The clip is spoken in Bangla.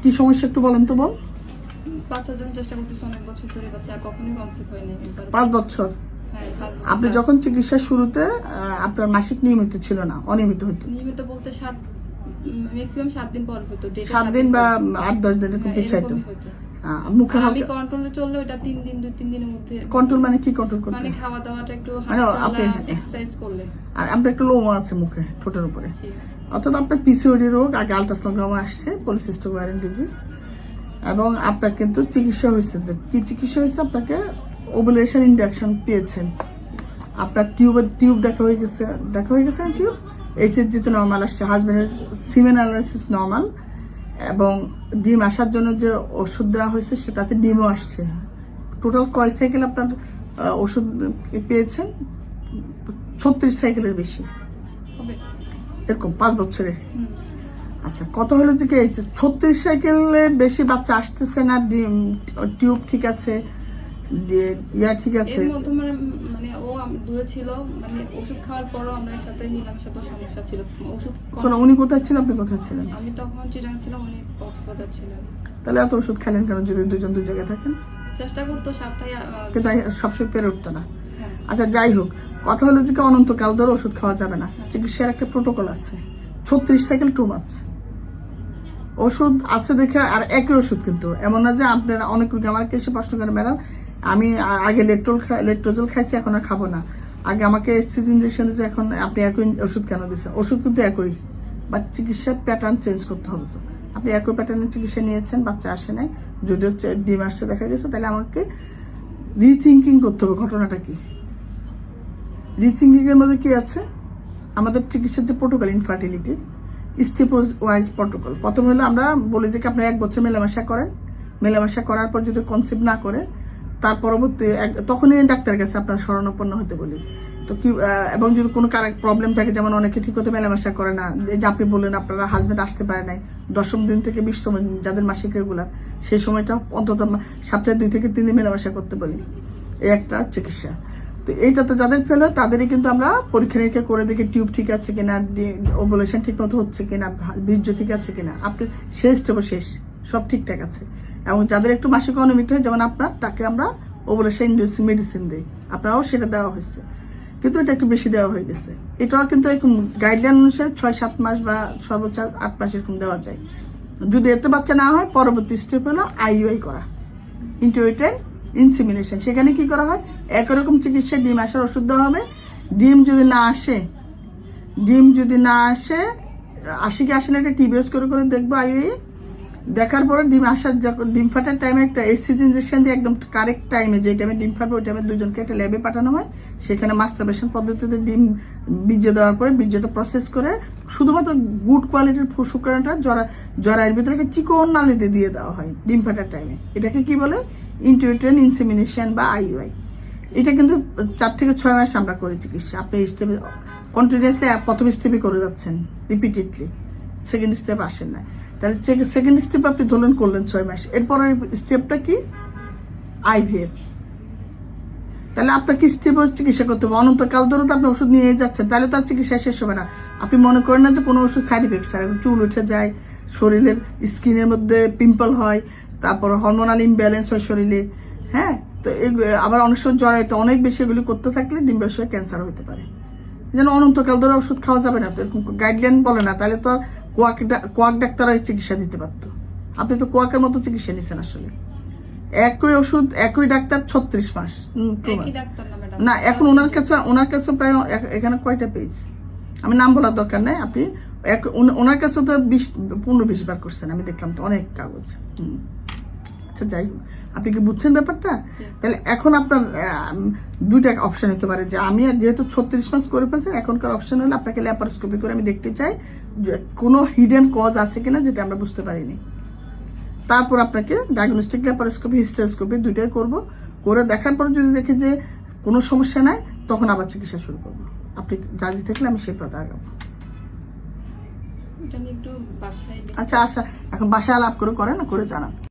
কি সমস্যা একটু বলেন তো বোন। বাচ্চার জন্য চেষ্টা করতেছি অনেক বছর ধরে, বাচ্চা কখনোই কনসিভ হয়নি। 5 বছর। হ্যাঁ, 5 বছর। আপনি যখন চিকিৎসা শুরুতে আপনার মাসিক নিয়মিত ছিল না, অনিয়মিত হতো? নিয়মিত বলতে ম্যাক্সিমাম 7 দিন পর হতো। 7 দিন বা 8-10 দিন এরকম পিছাইতো। মুখে আমি কন্ট্রোলে চললে ওটা 2-3 দিনের মধ্যে। কন্ট্রোল মানে কি কন্ট্রোল করতে? মানে খাওয়া দাওয়াটা একটু মানে আপনি এক্সারসাইজ করলে। আর আপনার একটু লোমা আছে মুখে, ঠোঁটের উপরে। অর্থাৎ আপনার পিসিওডি রোগ, আগে আলট্রাসোনোগ্রামে আসছে, পলিসিস্টিক ওভারিয়ান ডিজিজ। এবং আপনার কিন্তু চিকিৎসা হয়েছে, কি চিকিৎসা হয়েছে? আপনাকে ওভুলেশন ইনডাকশন পেয়েছেন। আপনার টিউব দেখা হয়ে গেছে টিউব HSG তে নর্মাল আসছে, হাজবেন্ডের সিমেন অ্যানালাইসিস নর্মাল, এবং ডিম আসার জন্য যে ওষুধ দেওয়া হয়েছে সেটাতে ডিমও আসছে। টোটাল কয় সাইকেল আপনার ওষুধ পেয়েছেন? 36 সাইকেলের বেশি এরকম 5 বছরে। আচ্ছা, কত হলো যে 36 সাইকেলের বেশি বাচ্চা আসতেছে না, টিউব ঠিক আছে, ঠিক আছে। এর মধ্যে মানে ও দূরে ছিল, মানে ওষুধ খাওয়ার পরও আমরা সাথে মিলামেশা তো সমস্যা ছিল। ওষুধ উনি কোথায় ছিল, আপনি কোথায় ছিলেন? আমি তখন চিটাগাং ছিলাম, উনি কক্সবাজার ছিলেন। তাহলে এত ওষুধ খেলেন কেন যদি দুজন দুই জায়গায় থাকেন? চেষ্টা করতো সপ্তাহে, কিন্তু সবসময় পেরে উঠতো না। আচ্ছা, যাই হোক, কথা হলো যে অনন্তকাল ধরে ওষুধ খাওয়া যাবে না, চিকিৎসার একটা প্রোটোকল আছে। 36 সাইকেল টু মাছ ওষুধ আছে দেখে, আর একই ওষুধ কিন্তু এমন না যে আপনারা অনেক রোগী আমাকে এসে প্রশ্ন করে, ম্যাডাম আমি আগে লেট্রোজল খাইছি, এখন আর খাবো না, আগে আমাকে এসসিজ ইঞ্জেকশন দিয়েছে, এখন আপনি একই ওষুধ কেন দিচ্ছেন? ওষুধ কিন্তু একই, বাট চিকিৎসার প্যাটার্ন চেঞ্জ করতে হবে। তো আপনি একই প্যাটার্নের চিকিৎসা নিয়েছেন, বাচ্চা আসে নাই, যদিও ডিম আসছে দেখা গেছে, তাহলে আমাকে রিথিঙ্কিং করতে হবে ঘটনাটা কি। রিথিঙ্কিং এর মধ্যে কি আছে? আমাদের চিকিৎসার যে প্রোটোকল, ইনফার্টিলিটির স্টেপ ওয়াইজ প্রোটোকল। প্রথম হলো আমরা বলি যে আপনি 1 বছর মেলামেশা করেন, মেলামেশা করার পর যদি কনসিভ না করে, তার পরবর্তী তখনই ডাক্তারের কাছে আপনার শরণাপন্ন হতে বলি। তো কি, এবং যদি কোনো প্রবলেম থাকে, যেমন অনেকে ঠিক মতো মেলামেশা করে না, যে আপনি বললেন আপনারা হাজবেন্ড আসতে পারে নাই, 10ম দিন থেকে 20তম দিন যাদের মাসিক রেগুলার, সেই সময়টা অন্তত সপ্তাহে 2 থেকে 3 দিন মেলামেশা করতে বলি। এই একটা চিকিৎসা। তো এইটাতে যাদের ফেল হয় তাদেরই কিন্তু আমরা পরীক্ষা নিরীক্ষা করে দেখি টিউব ঠিক আছে কিনা, ওভুলেশন ঠিক মতো হচ্ছে কিনা, বীর্য ঠিক আছে কিনা, আপনি শেষ সব ঠিকঠাক আছে। এবং যাদের একটু মাসিক অনিয়মিত হয়, যেমন আপনার, তাকে আমরা ওভুলেশন ইন্ডিউসিং মেডিসিন দিই, আপনারাও সেটা দেওয়া হয়েছে, কিন্তু এটা একটু বেশি দেওয়া হয়ে গেছে। এটাও কিন্তু এরকম গাইডলাইন অনুসারে 6-7 মাস বা সর্বোচ্চ 8 মাস এরকম দেওয়া যায়। যদি এতে বাচ্চা না হয়, পরবর্তী স্টেপ হলো IUI করা, ইন্টিউটেড ইনসেমিনেশন। সেখানে কি করা হয়? একরকম চিকিৎসা, ডিম আসার ওষুধ দেওয়া হবে। ডিম যদি না আসে, আসে কি আসে না, একটা TBS করে দেখবো IUI। দেখার পরে ডিম ফাটার টাইমে একটা এসিজ ইঞ্জেকশন দিয়ে একদম কারেক্ট টাইমে, যে টাইমে ডিম ফাটবে ওই টাইমে দুজনকে একটা ল্যাবে পাঠানো হয়। সেখানে মাস্টারবেশন পদ্ধতিতে ডিম বীর্য দেওয়ার পরে বীর্যটা প্রসেস করে শুধুমাত্র গুড কোয়ালিটির শুক্রাণুটা জরায়ের ভিতরে একটা চিকন নালিতে দিয়ে দেওয়া হয় ডিম ফাটার টাইমে। এটাকে কি বলে? ইন্টিউটেড ইনসেমিনেশন বা IUI। এটা কিন্তু 4 থেকে 6 মাস আমরা করি চিকিৎসা। আপনি স্টেপে কন্টিনিউয়াসলি প্রথম স্টেপে করে যাচ্ছেন, রিপিটেডলি, সেকেন্ড স্টেপ আসেন না। তাহলে সেকেন্ড স্টেপ আপনি ধরলেন করলেন 6 মাস, এরপরের স্টেপটা কি? IVF। তাহলে আপনাকে স্টেপ চিকিৎসা করতে হবে। অনন্তকাল ধরে তো আপনি ওষুধ নিয়ে যাচ্ছেন, তাহলে তো আর চিকিৎসা শেষ হবে না। আপনি মনে করেন না যে কোনো ওষুধ সাইড এফেক্ট ছাড়া, চুল উঠে যায়, শরীরের স্কিনের মধ্যে পিম্পল হয়, তারপর হরমোনাল ইমব্যালেন্স হয় শরীরে, হ্যাঁ। তো আবার অনেক সময় জরায়ুতে অনেক বেশি এগুলি করতে থাকলে ডিম্বাশয়ে ক্যান্সার হতে পারে। যেন অনন্তকাল ধরে ওষুধ খাওয়া যাবে না, তো এরকম গাইডলাইন বলে না, তাহলে তো কোয়াক ডাক্তাররা চিকিৎসা দিতে পারতো। আপনি তো কোয়াকের মতো চিকিৎসা নিচ্ছেন আসলে। একই ওষুধ, একই ডাক্তার 36 মাস না। এখন ওনার কাছে প্রায় এখানে কয়টা পেজ, আমি নাম বলার দরকার নাই, আপনি ওনার কাছে তো 15-20 বার করছেন, আমি দেখলাম তো অনেক কাগজ। আচ্ছা, যাই হোক, আপনি কি বুঝছেন ব্যাপারটা? তাহলে এখন আপনার 2টা অপশন হতে পারে, যে আমি যেহেতু 36 মাস করে ফেলছেন, এখনকার অপশন হলো আপনাকে ল্যাপারোস্কোপি করে আমি দেখতে চাই যে কোনো হিডেন কজ আছে কিনা যেটা আমরা বুঝতে পারিনি। তারপর আপনাকে ডায়াগনস্টিক ল্যাপারোস্কোপি, হিস্টেরোস্কোপি 2টাই করবো। করে দেখার পর যদি দেখি যে কোনো সমস্যা নাই, তখন আবার চিকিৎসা শুরু করবো। আপনি রাজি থাকলে আমি সেই পথে আগাবো। আচ্ছা, এখন বাসায় আলাপ করে জানান।